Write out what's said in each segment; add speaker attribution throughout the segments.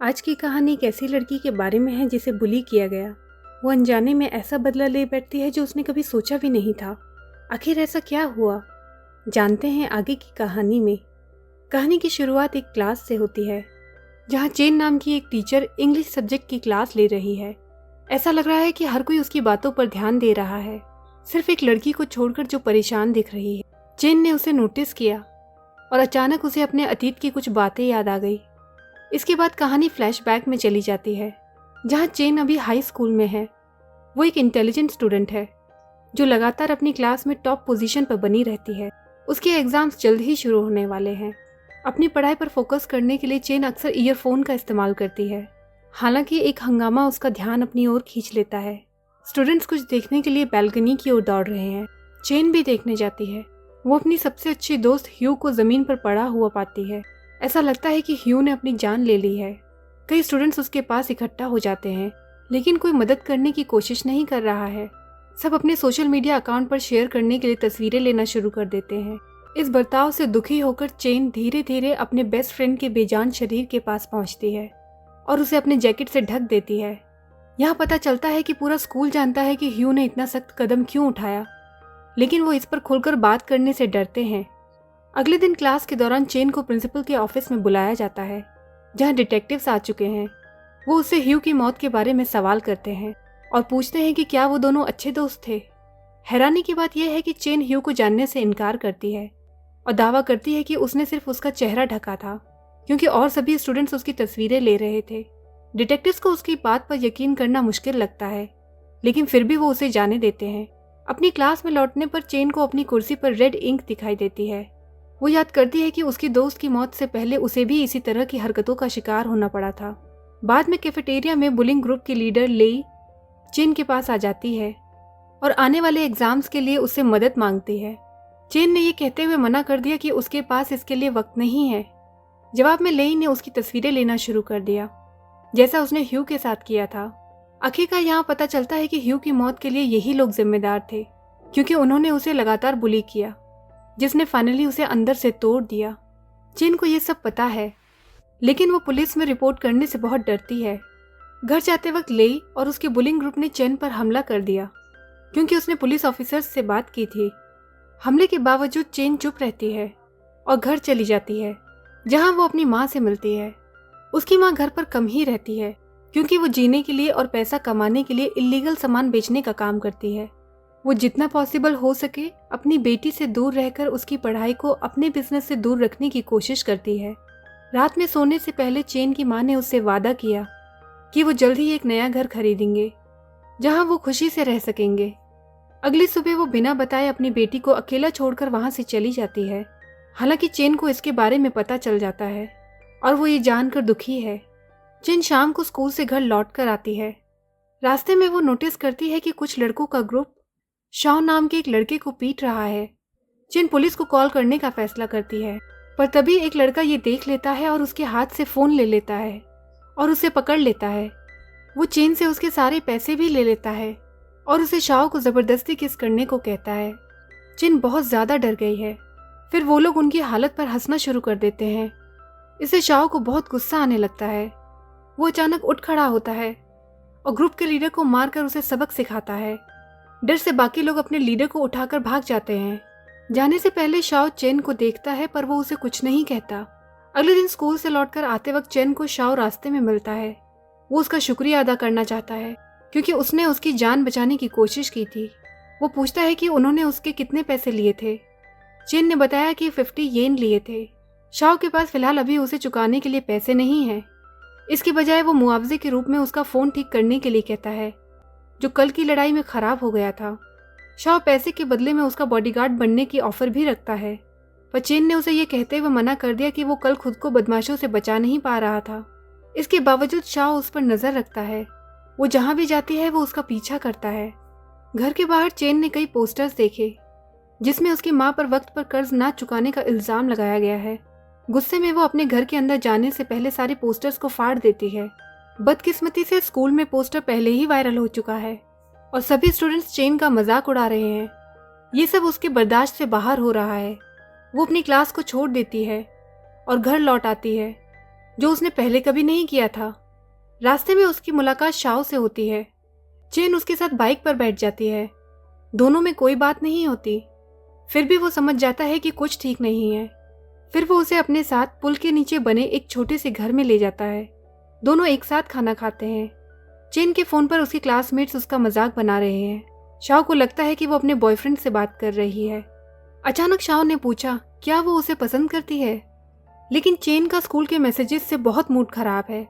Speaker 1: आज की कहानी एक ऐसी लड़की के बारे में है जिसे बुली किया गया। वो अनजाने में ऐसा बदला ले बैठती है जो उसने कभी सोचा भी नहीं था। आखिर ऐसा क्या हुआ, जानते हैं आगे की कहानी में। कहानी की शुरुआत एक क्लास से होती है जहाँ चेन नाम की एक टीचर इंग्लिश सब्जेक्ट की क्लास ले रही है। ऐसा लग रहा है कि हर कोई उसकी बातों पर ध्यान दे रहा है, सिर्फ एक लड़की को छोड़कर जो परेशान दिख रही है। चेन ने उसे नोटिस किया और अचानक उसे अपने अतीत की कुछ बातें याद आ गई। इसके बाद कहानी फ्लैशबैक में चली जाती है जहाँ चेन अभी हाई स्कूल में है। वो एक इंटेलिजेंट स्टूडेंट है जो लगातार अपनी क्लास में टॉप पोजीशन पर बनी रहती है। उसके एग्जाम्स जल्द ही शुरू होने वाले हैं। अपनी पढ़ाई पर फोकस करने के लिए चेन अक्सर ईयरफोन का इस्तेमाल करती है। हालांकि एक हंगामा उसका ध्यान अपनी ओर खींच लेता है। स्टूडेंट्स कुछ देखने के लिए बैल्कनी की ओर दौड़ रहे हैं। चेन भी देखने जाती है। वो अपनी सबसे अच्छी दोस्त ह्यू को जमीन पर पड़ा हुआ पाती है। ऐसा लगता है कि ह्यू ने अपनी जान ले ली है। कई स्टूडेंट्स उसके पास इकट्ठा हो जाते हैं, लेकिन कोई मदद करने की कोशिश नहीं कर रहा है। सब अपने सोशल मीडिया अकाउंट पर शेयर करने के लिए तस्वीरें लेना शुरू कर देते हैं। इस बर्ताव से दुखी होकर चेन धीरे धीरे अपने बेस्ट फ्रेंड के बेजान शरीर के पास पहुंचती है और उसे अपने जैकेट से ढक देती है। यहाँ पता चलता है कि पूरा स्कूल जानता है कि ह्यू ने इतना सख्त कदम क्यों उठाया, लेकिन वो इस पर खुलकर बात करने से डरते हैं। अगले दिन क्लास के दौरान चेन को प्रिंसिपल के ऑफिस में बुलाया जाता है जहां डिटेक्टिव्स आ चुके हैं। वो उससे ह्यू की मौत के बारे में सवाल करते हैं और पूछते हैं कि क्या वो दोनों अच्छे दोस्त थे। हैरानी की बात यह है कि चेन ह्यू को जानने से इनकार करती है और दावा करती है कि उसने सिर्फ उसका चेहरा ढका था क्योंकि और सभी स्टूडेंट्स उसकी तस्वीरें ले रहे थे। डिटेक्टिव्स को उसकी बात पर यकीन करना मुश्किल लगता है, लेकिन फिर भी वो उसे जाने देते हैं। अपनी क्लास में लौटने पर चेन को अपनी कुर्सी पर रेड इंक दिखाई देती है। वो याद करती है कि उसकी दोस्त की मौत से पहले उसे भी इसी तरह की हरकतों का शिकार होना पड़ा था। बाद में कैफेटेरिया में बुलिंग ग्रुप की लीडर लेई चेन के पास आ जाती है और आने वाले एग्जाम्स के लिए उससे मदद मांगती है। चेन ने ये कहते हुए मना कर दिया कि उसके पास इसके लिए वक्त नहीं है। जवाब में लेई ने उसकी तस्वीरें लेना शुरू कर दिया, जैसा उसने ह्यू के साथ किया था। आखिरकार यहाँ पता चलता है कि ह्यू की मौत के लिए यही लोग जिम्मेदार थे, क्योंकि उन्होंने उसे लगातार बुली किया, जिसने फाइनली उसे अंदर से तोड़ दिया। चेन को ये सब पता है, लेकिन वो पुलिस में रिपोर्ट करने से बहुत डरती है। घर जाते वक्त लेई और उसके बुलिंग ग्रुप ने चेन पर हमला कर दिया क्योंकि उसने पुलिस ऑफिसर्स से बात की थी। हमले के बावजूद चेन चुप रहती है और घर चली जाती है जहां वो अपनी माँ से मिलती है। उसकी माँ घर पर कम ही रहती है क्योंकि वो जीने के लिए और पैसा कमाने के लिए इल्लीगल सामान बेचने का काम करती है। वो जितना पॉसिबल हो सके अपनी बेटी से दूर रहकर उसकी पढ़ाई को अपने बिजनेस से दूर रखने की कोशिश करती है। रात में सोने से पहले चेन की माँ ने उससे वादा किया कि वो जल्द ही एक नया घर खरीदेंगे जहां वो खुशी से रह सकेंगे। अगली सुबह वो बिना बताए अपनी बेटी को अकेला छोड़कर वहां से चली जाती है। हालांकि चेन को इसके बारे में पता चल जाता है और वो ये जानकर दुखी है। चेन शाम को स्कूल से घर लौट कर आती है। रास्ते में वो नोटिस करती है कि कुछ लड़कों का ग्रुप शाओ नाम के एक लड़के को पीट रहा है। चेन पुलिस को कॉल करने का फैसला करती है, पर तभी एक लड़का ये देख लेता है और उसके हाथ से फोन ले लेता है और उसे पकड़ लेता है। वो चेन से उसके सारे पैसे भी ले लेता है और उसे शाओ को जबरदस्ती किस करने को कहता है। चेन बहुत ज्यादा डर गई है। फिर वो लोग उनकी हालत पर हंसना शुरू कर देते हैं। इससे शाओ को बहुत गुस्सा आने लगता है। वो अचानक उठ खड़ा होता है और ग्रुप के लीडर को मारकर उसे सबक सिखाता है। डर से बाकी लोग अपने लीडर को उठाकर भाग जाते हैं। जाने से पहले शाओ चेन को देखता है, पर वो उसे कुछ नहीं कहता। अगले दिन स्कूल से लौटकर आते वक्त चेन को शाओ रास्ते में मिलता है। वो उसका शुक्रिया अदा करना चाहता है क्योंकि उसने उसकी जान बचाने की कोशिश की थी। वो पूछता है कि उन्होंने उसके कितने पैसे लिए थे। चेन ने बताया कि 50 येन लिए थे। शाओ के पास फिलहाल अभी उसे चुकाने के लिए पैसे नहीं हैं। इसके बजाय वो मुआवजे के रूप में उसका फोन ठीक करने के लिए कहता है, जो कल की लड़ाई में खराब हो गया था। शाओ पैसे के बदले में उसका बॉडीगार्ड बनने की ऑफर भी रखता है, पर चेन ने उसे ये कहते हुए मना कर दिया कि वो कल खुद को बदमाशों से बचा नहीं पा रहा था। इसके बावजूद शाओ उस पर नजर रखता है। वो जहां भी जाती है वो उसका पीछा करता है। घर के बाहर चेन ने कई पोस्टर्स देखे जिसमें उसकी माँ पर वक्त पर कर्ज ना चुकाने का इल्जाम लगाया गया है। गुस्से में वो अपने घर के अंदर जाने से पहले सारे पोस्टर्स को फाड़ देती है। बदकिस्मती से स्कूल में पोस्टर पहले ही वायरल हो चुका है और सभी स्टूडेंट्स चेन का मजाक उड़ा रहे हैं। ये सब उसके बर्दाश्त से बाहर हो रहा है। वो अपनी क्लास को छोड़ देती है और घर लौट आती है। जो उसने पहले कभी नहीं किया था। रास्ते में उसकी मुलाकात शाओ से होती है। चेन उसके साथ बाइक पर बैठ जाती है। दोनों में कोई बात नहीं होती। फिर भी वो समझ जाता है कि कुछ ठीक नहीं है। फिर वो उसे अपने साथ पुल के नीचे बने एक छोटे से घर में ले जाता है। दोनों एक साथ खाना खाते हैं। चेन के फोन पर उसके क्लासमेट्स उसका मजाक बना रहे हैं। शाओ को लगता है कि वो अपने बॉयफ्रेंड से बात कर रही है। अचानक शाओ ने पूछा क्या वो उसे पसंद करती है, लेकिन चेन का स्कूल के मैसेजेस से बहुत मूड खराब है।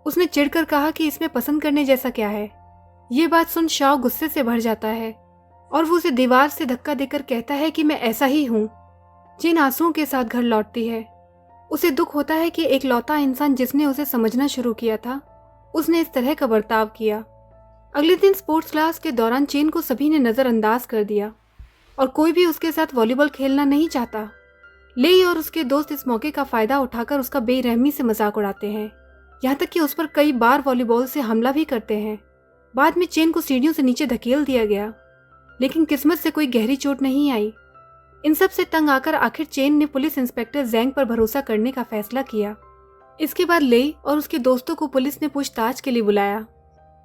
Speaker 1: उसने चिढ़कर कहा कि इसमें पसंद करने जैसा क्या है। ये बात सुन शाओ गुस्से से भर जाता है और वो उसे दीवार से धक्का देकर कहता है कि मैं ऐसा ही हूँ। चेन आंसुओं के साथ घर लौटती है। उसे दुख होता है कि एक लौता इंसान जिसने उसे समझना शुरू किया था, उसने इस तरह का बर्ताव किया। अगले दिन स्पोर्ट्स क्लास के दौरान चेन को सभी ने नज़रअंदाज कर दिया और कोई भी उसके साथ वॉलीबॉल खेलना नहीं चाहता। लेई और उसके दोस्त इस मौके का फ़ायदा उठाकर उसका बेरहमी से मजाक उड़ाते हैं, यहाँ तक कि उस पर कई बार वॉलीबॉल से हमला भी करते हैं। बाद में चेन को सीढ़ियों से नीचे धकेल दिया गया, लेकिन किस्मत से कोई गहरी चोट नहीं आई। इन सब से तंग आकर आखिर चेन ने पुलिस इंस्पेक्टर जैंग पर भरोसा करने का फैसला किया। इसके बाद लेई और उसके दोस्तों को पुलिस ने पूछताछ के लिए बुलाया।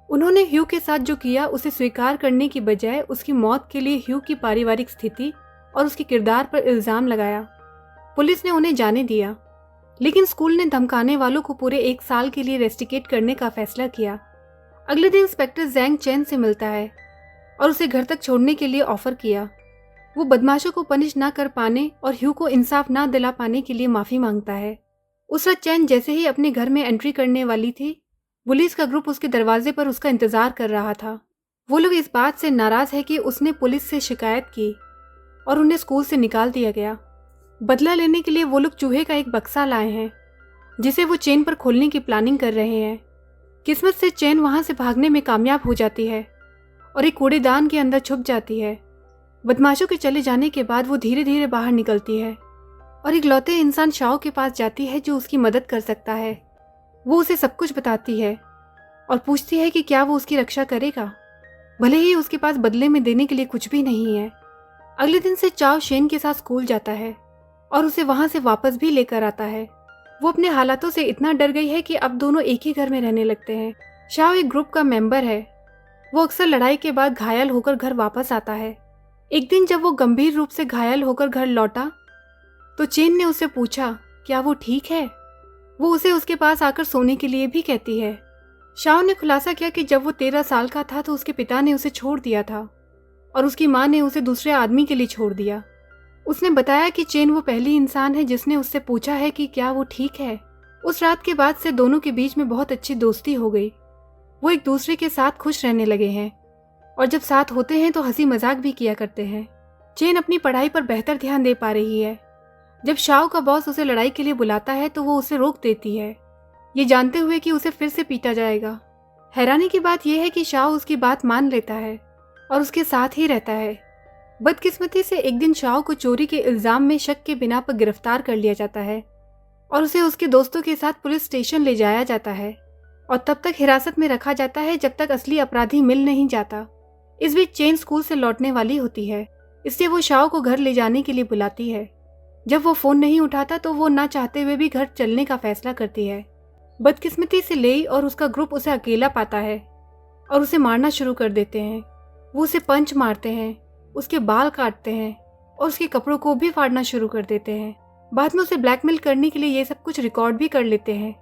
Speaker 1: उन्होंने ह्यू के साथ जो किया उसे स्वीकार करने की बजाय उसकी मौत के लिए ह्यू की पारिवारिक स्थिति और उसके किरदार पर इल्जाम लगाया। पुलिस ने उन्हें जाने दिया, लेकिन स्कूल ने धमकाने वालों को पूरे 1 साल के लिए रेस्टिकेट करने का फैसला किया। अगले दिन इंस्पेक्टर जैंग चेन से मिलता है और उसे घर तक छोड़ने के लिए ऑफर किया। वो बदमाशों को पनिश ना कर पाने और ह्यू को इंसाफ ना दिला पाने के लिए माफी मांगता है। उस रात चेन जैसे ही अपने घर में एंट्री करने वाली थी, पुलिस का ग्रुप उसके दरवाजे पर उसका इंतजार कर रहा था। वो लोग इस बात से नाराज है कि उसने पुलिस से शिकायत की और उन्हें स्कूल से निकाल दिया गया। बदला लेने के लिए वो लोग चूहे का एक बक्सा लाए हैं, जिसे वो चेन पर खोलने की प्लानिंग कर रहे हैं। किस्मत से चेन वहां से भागने में कामयाब हो जाती है और एक कूड़ेदान के अंदर छुप जाती है। बदमाशों के चले जाने के बाद वो धीरे धीरे बाहर निकलती है और एक लौते इंसान शाओ के पास जाती है जो उसकी मदद कर सकता है। वो उसे सब कुछ बताती है और पूछती है कि क्या वो उसकी रक्षा करेगा, भले ही उसके पास बदले में देने के लिए कुछ भी नहीं है। अगले दिन से चाओ शेन के साथ स्कूल जाता है और उसे वहां से वापस भी लेकर आता है। वो अपने हालातों से इतना डर गई है कि अब दोनों एक ही घर में रहने लगते हैं। शाओ एक ग्रुप का मेंबर है। वो अक्सर लड़ाई के बाद घायल होकर घर वापस आता है। एक दिन जब वो गंभीर रूप से घायल होकर घर लौटा तो चेन ने उससे पूछा क्या वो ठीक है। वो उसे उसके पास आकर सोने के लिए भी कहती है। शाओ ने खुलासा किया कि जब वो 13 साल का था तो उसके पिता ने उसे छोड़ दिया था और उसकी माँ ने उसे दूसरे आदमी के लिए छोड़ दिया। उसने बताया कि चेन वो पहली इंसान है जिसने उससे पूछा है कि क्या वो ठीक है। उस रात के बाद से दोनों के बीच में बहुत अच्छी दोस्ती हो गई। वो एक दूसरे के साथ खुश रहने लगे हैं और जब साथ होते हैं तो हंसी मजाक भी किया करते हैं। चेन अपनी पढ़ाई पर बेहतर ध्यान दे पा रही है। जब शाओ का बॉस उसे लड़ाई के लिए बुलाता है तो वो उसे रोक देती है, ये जानते हुए कि उसे फिर से पीटा जाएगा। हैरानी की बात यह है कि शाओ उसकी बात मान लेता है और उसके साथ ही रहता है। बदकिस्मती से एक दिन शाओ को चोरी के इल्जाम में शक के बिना पर गिरफ्तार कर लिया जाता है और उसे उसके दोस्तों के साथ पुलिस स्टेशन ले जाया जाता है और तब तक हिरासत में रखा जाता है जब तक असली अपराधी मिल नहीं जाता। इस बीच चेन स्कूल से लौटने वाली होती है, इसलिए वो शाओ को घर ले जाने के लिए बुलाती है। जब वो फोन नहीं उठाता तो वो ना चाहते हुए भी घर चलने का फैसला करती है। बदकिस्मती से लेई और उसका ग्रुप उसे अकेला पाता है और उसे मारना शुरू कर देते हैं। वो उसे पंच मारते हैं, उसके बाल काटते हैं और उसके कपड़ों को भी फाड़ना शुरू कर देते हैं। बाद में उसे ब्लैकमेल करने के लिए ये सब कुछ रिकॉर्ड भी कर लेते हैं,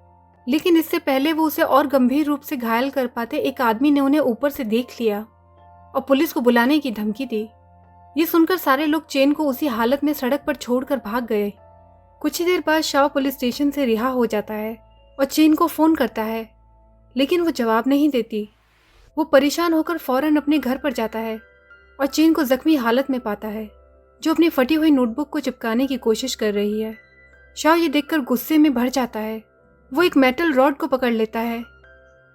Speaker 1: लेकिन इससे पहले वो उसे और गंभीर रूप से घायल कर पाते एक आदमी ने उन्हें ऊपर से देख लिया और पुलिस को बुलाने की धमकी दी। ये सुनकर सारे लोग चेन को उसी हालत में सड़क पर छोड़कर भाग गए। कुछ ही देर बाद शाओ पुलिस स्टेशन से रिहा हो जाता है और चेन को फोन करता है, लेकिन वो जवाब नहीं देती। वो परेशान होकर फौरन अपने घर पर जाता है और चेन को जख्मी हालत में पाता है, जो अपनी फटी हुई नोटबुक को चिपकाने की कोशिश कर रही है। शाओ ये देखकर गुस्से में भर जाता है। वो एक मेटल रॉड को पकड़ लेता है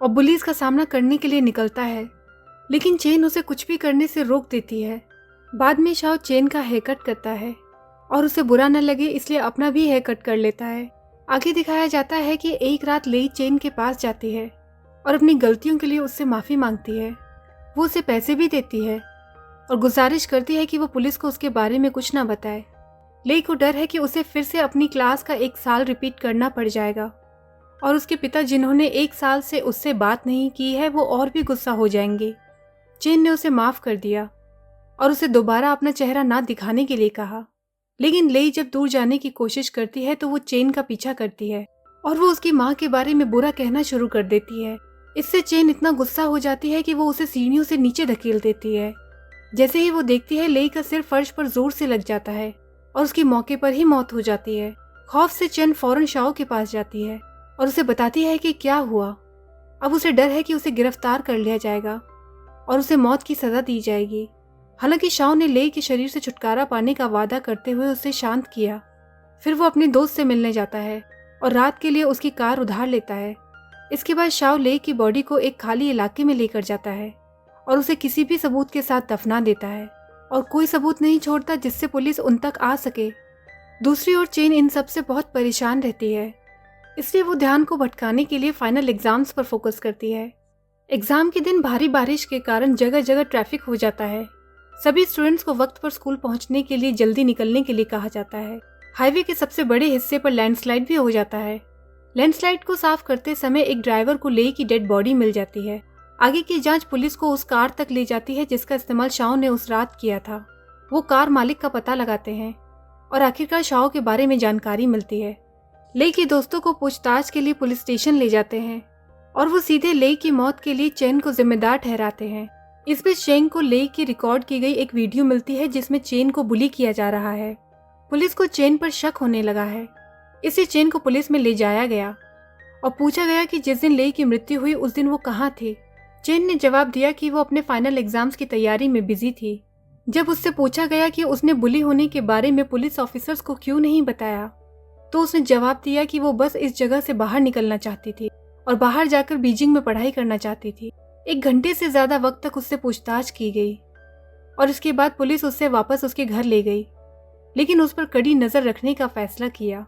Speaker 1: और पुलिस का सामना करने के लिए निकलता है, लेकिन चेन उसे कुछ भी करने से रोक देती है। बाद में शाओ चेन का हेयर कट करता है और उसे बुरा न लगे इसलिए अपना भी हेयर कट कर लेता है। आगे दिखाया जाता है कि एक रात लेई चेन के पास जाती है और अपनी गलतियों के लिए उससे माफ़ी मांगती है। वो उसे पैसे भी देती है और गुजारिश करती है कि वो पुलिस को उसके बारे में कुछ ना बताए। लेई को डर है कि उसे फिर से अपनी क्लास का 1 साल रिपीट करना पड़ जाएगा और उसके पिता जिन्होंने 1 साल से उससे बात नहीं की है वो और भी गुस्सा हो जाएंगे। चेन ने उसे माफ कर दिया और उसे दोबारा अपना चेहरा ना दिखाने के लिए कहा। लेकिन लेई जब दूर जाने की कोशिश करती है तो वो चेन का पीछा करती है और वो उसकी माँ के बारे में बुरा कहना शुरू कर देती है। इससे चेन इतना गुस्सा हो जाती है कि वो उसे सीढ़ियों से नीचे धकेल देती है। जैसे ही वो देखती है लेई का सिर फर्श पर जोर से लग जाता है और उसकी मौके पर ही मौत हो जाती है। खौफ से चेन फौरन शाओ के पास जाती है और उसे बताती है कि क्या हुआ। अब उसे डर है कि उसे गिरफ्तार कर लिया जाएगा और उसे मौत की सजा दी जाएगी। हालांकि शाओ ने लेई के शरीर से छुटकारा पाने का वादा करते हुए उसे शांत किया। फिर वो अपने दोस्त से मिलने जाता है और रात के लिए उसकी कार उधार लेता है। इसके बाद शाओ लेई की बॉडी को एक खाली इलाके में लेकर जाता है और उसे किसी भी सबूत के साथ दफना देता है और कोई सबूत नहीं छोड़ता जिससे पुलिस उन तक आ सके। दूसरी ओर चेन इन सब से बहुत परेशान रहती है, इसलिए वो ध्यान को भटकाने के लिए फाइनल एग्जाम्स पर फोकस करती है। एग्जाम के दिन भारी बारिश के कारण जगह जगह ट्रैफिक हो जाता है। सभी स्टूडेंट्स को वक्त पर स्कूल पहुंचने के लिए जल्दी निकलने के लिए कहा जाता है। हाईवे के सबसे बड़े हिस्से पर लैंडस्लाइड भी हो जाता है। लैंडस्लाइड को साफ करते समय एक ड्राइवर को लेई की डेड बॉडी मिल जाती है। आगे की जांच पुलिस को उस कार तक ले जाती है जिसका इस्तेमाल शाओ ने उस रात किया था। वो कार मालिक का पता लगाते हैं और आखिरकार शाओ के बारे में जानकारी मिलती है। लेई के दोस्तों को पूछताछ के लिए पुलिस स्टेशन ले जाते हैं और वो सीधे लेई की मौत के लिए चेन को जिम्मेदार ठहराते हैं। इस बीच चेन को लेई की रिकॉर्ड की गई एक वीडियो मिलती है जिसमें चेन को बुली किया जा रहा है। पुलिस को चेन पर शक होने लगा है, इसलिए चेन को पुलिस में ले जाया गया और पूछा गया कि जिस दिन लेई की मृत्यु हुई उस दिन वो कहाँ थे। चेन ने जवाब दिया कि वो अपने फाइनल एग्जाम्स की तैयारी में बिजी थी। जब उससे पूछा गया कि उसने बुली होने के बारे में पुलिस ऑफिसर्स को क्यों नहीं बताया, तो उसने जवाब दिया कि वो बस इस जगह से बाहर निकलना चाहती थी और बाहर जाकर बीजिंग में पढ़ाई करना चाहती थी। 1 घंटे से ज्यादा वक्त तक उससे पूछताछ की गई और इसके बाद पुलिस उससे वापस उसके घर ले गई, लेकिन उस पर कड़ी नजर रखने का फैसला किया।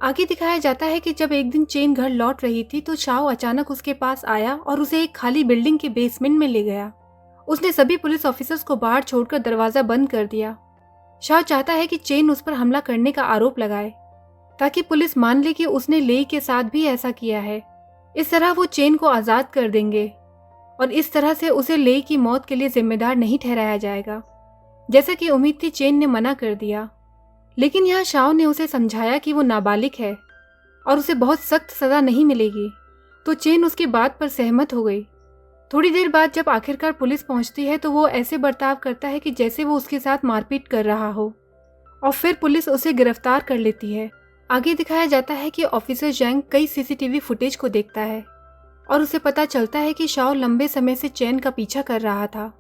Speaker 1: आगे दिखाया जाता है कि जब एक दिन चेन घर लौट रही थी तो शाओ अचानक उसके पास आया और उसे एक खाली बिल्डिंग के बेसमेंट में ले गया। उसने सभी पुलिस ऑफिसर्स को बाहर छोड़कर दरवाजा बंद कर दिया। शाओ चाहता है कि चेन उस पर हमला करने का आरोप लगाए ताकि पुलिस मान ले कि उसने लेई के साथ भी ऐसा किया है। इस तरह वो चेन को आज़ाद कर देंगे और इस तरह से उसे लेई की मौत के लिए जिम्मेदार नहीं ठहराया जाएगा। जैसा कि उम्मीद थी चेन ने मना कर दिया, लेकिन यहाँ शाओ ने उसे समझाया कि वो नाबालिग है और उसे बहुत सख्त सज़ा नहीं मिलेगी, तो चेन उसकी बात पर सहमत हो गई। थोड़ी देर बाद जब आखिरकार पुलिस पहुंचती है तो वो ऐसे बर्ताव करता है कि जैसे वो उसके साथ मारपीट कर रहा हो और फिर पुलिस उसे गिरफ्तार कर लेती है। आगे दिखाया जाता है कि ऑफिसर जैंग कई सीसीटीवी फुटेज को देखता है और उसे पता चलता है कि शाओ लंबे समय से चेन का पीछा कर रहा था।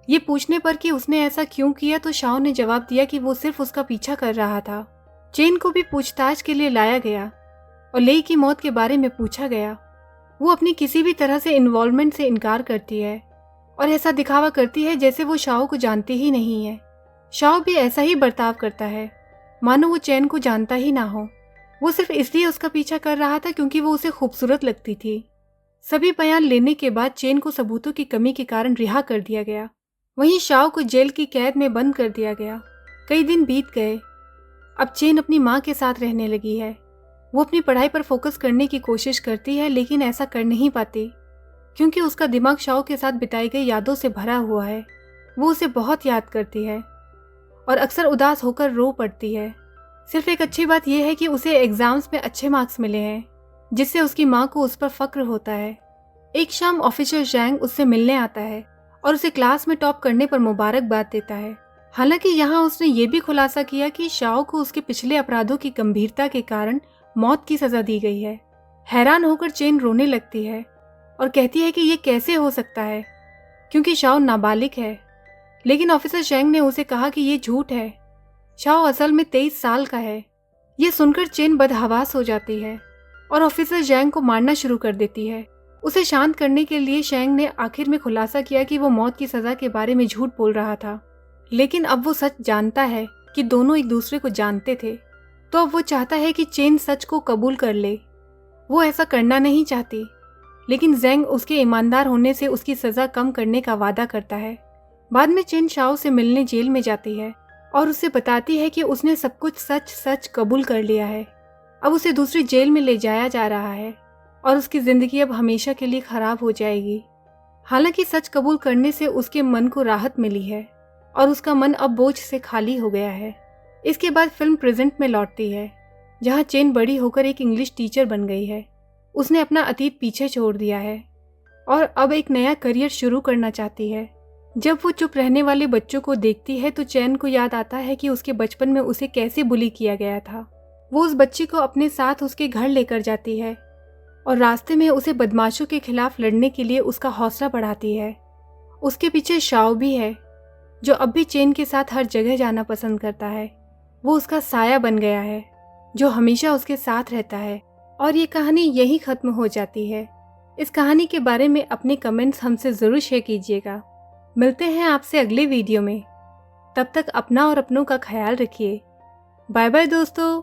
Speaker 1: ये पूछने पर कि उसने ऐसा क्यों किया तो शाओ ने जवाब दिया कि वो सिर्फ उसका पीछा कर रहा था। चेन को भी पूछताछ के लिए लाया गया और लेई की मौत के बारे में पूछा गया। वो अपनी किसी भी तरह से इन्वॉल्वमेंट से इनकार करती है और ऐसा दिखावा करती है जैसे वो शाओ को जानती ही नहीं है। शाओ भी ऐसा ही बर्ताव करता है, मानो वो चेन को जानता ही ना हो। वो सिर्फ इसलिए उसका पीछा कर रहा था क्योंकि वो उसे खूबसूरत लगती थी। सभी बयान लेने के बाद चेन को सबूतों की कमी के कारण रिहा कर दिया गया। वहीं शाओ को जेल की कैद में बंद कर दिया गया। कई दिन बीत गए। अब चेन अपनी माँ के साथ रहने लगी है। वो अपनी पढ़ाई पर फोकस करने की कोशिश करती है, लेकिन ऐसा कर नहीं पाती क्योंकि उसका दिमाग शाओ के साथ बिताई गई यादों से भरा हुआ है। वो उसे बहुत याद करती है और अक्सर उदास होकर रो पड़ती है। सिर्फ एक अच्छी बात यह है कि उसे एग्जाम्स में अच्छे मार्क्स मिले हैं, जिससे उसकी माँ को उस पर फक्र होता है। एक शाम ऑफिसर जैंग उससे मिलने आता है और उसे क्लास में टॉप करने पर मुबारकबाद देता है। हालांकि यहाँ उसने ये भी खुलासा किया कि शाओ को उसके पिछले अपराधों की गंभीरता के कारण मौत की सजा दी गई है। हैरान होकर चेन रोने लगती है और कहती है कि ये कैसे हो सकता है क्योंकि शाओ नाबालिग है। लेकिन ऑफिसर जैंग ने उसे कहा कि ये झूठ है, शाओ असल में 23 साल का है। ये सुनकर चेन बदहवास हो जाती है और ऑफिसर जैंग को मारना शुरू कर देती है। उसे शांत करने के लिए जैंग ने आखिर में खुलासा किया कि वो मौत की सजा के बारे में झूठ बोल रहा था, लेकिन अब वो सच जानता है कि दोनों एक दूसरे को जानते थे, तो अब वो चाहता है कि चेन सच को कबूल कर ले। वो ऐसा करना नहीं चाहती, लेकिन जैंग उसके ईमानदार होने से उसकी सजा कम करने का वादा करता है। बाद में चेन शाओ से मिलने जेल में जाती है और उसे बताती है कि उसने सब कुछ सच सच कबूल कर लिया है। अब उसे दूसरी जेल में ले जाया जा रहा है। और उसकी ज़िंदगी अब हमेशा के लिए ख़राब हो जाएगी। हालांकि सच कबूल करने से उसके मन को राहत मिली है और उसका मन अब बोझ से खाली हो गया है। इसके बाद फिल्म प्रेजेंट में लौटती है, जहां चेन बड़ी होकर एक इंग्लिश टीचर बन गई है। उसने अपना अतीत पीछे छोड़ दिया है और अब एक नया करियर शुरू करना चाहती है। जब वो चुप रहने वाले बच्चों को देखती है तो चैन को याद आता है कि उसके बचपन में उसे कैसे बुली किया गया था। वो उस बच्ची को अपने साथ उसके घर लेकर जाती है और रास्ते में उसे बदमाशों के खिलाफ लड़ने के लिए उसका हौसला बढ़ाती है। उसके पीछे शाओ भी है, जो अब भी चेन के साथ हर जगह जाना पसंद करता है। वो उसका साया बन गया है, जो हमेशा उसके साथ रहता है। और ये कहानी यहीं ख़त्म हो जाती है। इस कहानी के बारे में अपने कमेंट्स हमसे ज़रूर शेयर कीजिएगा। मिलते हैं आपसे अगले वीडियो में। तब तक अपना और अपनों का ख्याल रखिए। बाय बाय दोस्तों।